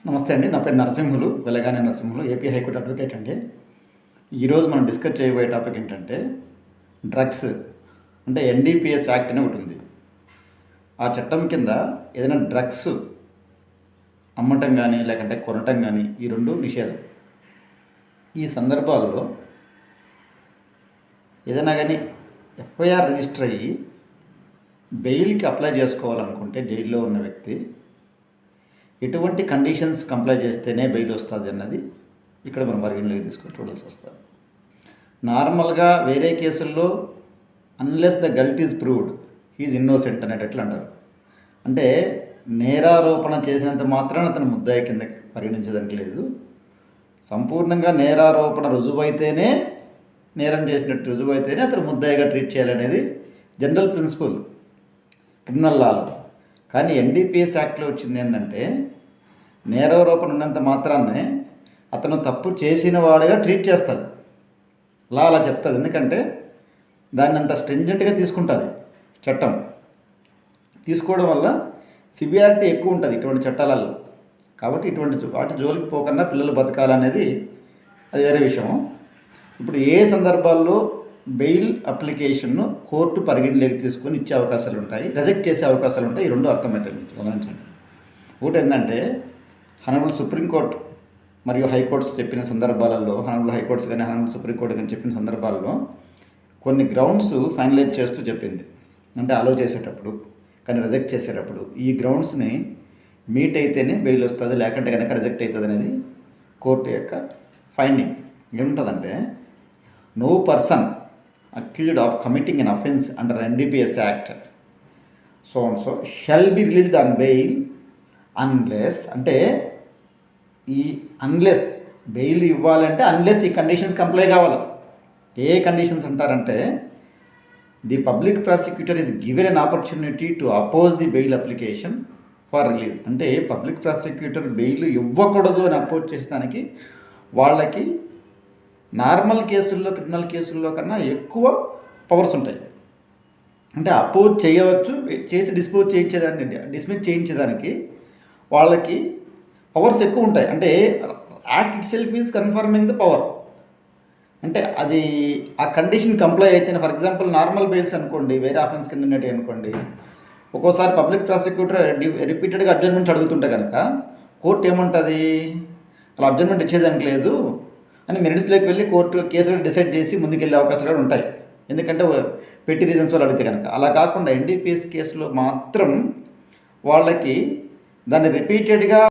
నమస్తే అండి. నా పేరు Narasimhulu, Velagane Narasimhulu, AP high court advocate అండి. ఈరోజు మనం డిస్కస్ చేయబోయే టాపిక్ ఏంటంటే డ్రగ్స్. అంటే ఎన్డీపీఎస్ యాక్ట్ అని ఒకటి ఉంది. ఆ చట్టం కింద ఏదైనా డ్రగ్స్ అమ్మటం కానీ లేకంటే కొనటం కానీ ఈ రెండు నిషేధం. ఈ సందర్భాల్లో ఏదైనా కానీ ఎఫ్ఐఆర్ రిజిస్టర్ అయ్యి బెయిల్కి అప్లై చేసుకోవాలనుకుంటే జైల్లో ఉన్న వ్యక్తి ఎటువంటి కండిషన్స్ కంప్లై చేస్తేనే బెయిల్ వస్తుంది అన్నది ఇక్కడ మనం పరిగణలోకి తీసుకొని చూడాల్సి వస్తుంది. నార్మల్గా వేరే కేసుల్లో unless the guilt is proved he's innocent అనేటట్లు అంటారు. అంటే నేరారోపణ చేసినంత మాత్రాన అతను ముద్దాయి కింద పరిగణించడానికి లేదు. సంపూర్ణంగా నేరారోపణ రుజువైతేనే, నేరం చేసినట్టు రుజువైతేనే అతను ముద్దాయిగా ట్రీట్ చేయాలనేది జనరల్ ప్రిన్సిపల్ క్రిమినల్ లాలో. కానీ ఎన్డీపీఎస్ యాక్ట్లో వచ్చింది ఏంటంటే నేరారోపణ ఉన్నంత మాత్రాన్నే అతను తప్పు చేసిన వాడిగా ట్రీట్ చేస్తుంది. లా అలా చెప్తుంది. ఎందుకంటే దాన్ని అంత స్ట్రింజెంట్గా తీసుకుంటుంది చట్టం. తీసుకోవడం వల్ల సివియారిటీ ఎక్కువ ఉంటుంది ఇటువంటి చట్టాలలో. కాబట్టి ఇటువంటి వాటి జోలికి పోకుండా పిల్లలు బతకాలనేది అది వేరే విషయం. ఇప్పుడు ఏ సందర్భాల్లో బెయిల్ అప్లికేషన్ను కోర్టు పరిగణలోకి తీసుకొని ఇచ్చే అవకాశాలు ఉంటాయి, రిజెక్ట్ చేసే అవకాశాలు ఉంటాయి. ఈ రెండు అర్థమవుతాయి. గమనించండి. ఒకటి ఏంటంటే హనరబుల్ సుప్రీంకోర్టు మరియు హైకోర్ట్స్ చెప్పిన సందర్భాలలో, హనరబుల్ హైకోర్ట్స్ కానీ హనరబుల్ సుప్రీంకోర్టు కానీ చెప్పిన సందర్భాల్లో కొన్ని గ్రౌండ్స్ ఫైనలైజ్ చేస్తూ చెప్పింది. అంటే అలో చేసేటప్పుడు కానీ రిజెక్ట్ చేసేటప్పుడు ఈ గ్రౌండ్స్ని మీట్ అయితేనే బెయిల్ వస్తుంది, లేకుంటే కనుక రిజెక్ట్ అవుతుంది అనేది కోర్టు యొక్క ఫైండింగ్. ఏముంటుందంటే no person accused of committing an offence under NDPS Act so and so shall be released on bail unless, అంటే ఈ అన్లెస్ బెయిల్ ఇవ్వాలంటే అన్లెస్ ఈ కండిషన్స్ కంప్లై కావాలి. ఏ కండిషన్స్ అంటారంటే the public prosecutor is given an opportunity to oppose the bail application for release. అంటే public prosecutor bail ఇవ్వకూడదు అని అపోజ్ చేసేదానికి వాళ్ళకి నార్మల్ కేసుల్లో, క్రిమినల్ కేసుల్లో కన్నా ఎక్కువ పవర్స్ ఉంటాయి. అంటే అపోజ్ చేయవచ్చు, చేసి డిస్మిస్ చేయించేదానికి వాళ్ళకి పవర్స్ ఎక్కువ ఉంటాయి. అంటే act it self is confirming the power. అంటే అది ఆ కండిషన్ కంప్లై అయితేనే, ఫర్ ఎగ్జాంపుల్ నార్మల్ బెయిల్స్ అనుకోండి, వేరే ఆఫెన్స్ కింద ఉన్నట్టు అనుకోండి, ఒక్కోసారి పబ్లిక్ ప్రాసిక్యూటర్ రిపీటెడ్గా అడ్జర్న్మెంట్ అడుగుతుంటే కనుక కోర్టు ఏముంటుంది, అలా అడ్జర్న్మెంట్ ఇచ్చేదానికి లేదు అని మెరిట్స్లోకి వెళ్ళి కోర్టు కేసులు డిసైడ్ చేసి ముందుకెళ్ళే అవకాశాలు కూడా ఉంటాయి. ఎందుకంటే పెట్టి రీజన్స్ వాళ్ళు అడిగితే కనుక. అలా కాకుండా ఎన్డీపీఎస్ కేసులో మాత్రం వాళ్ళకి దాన్ని రిపీటెడ్గా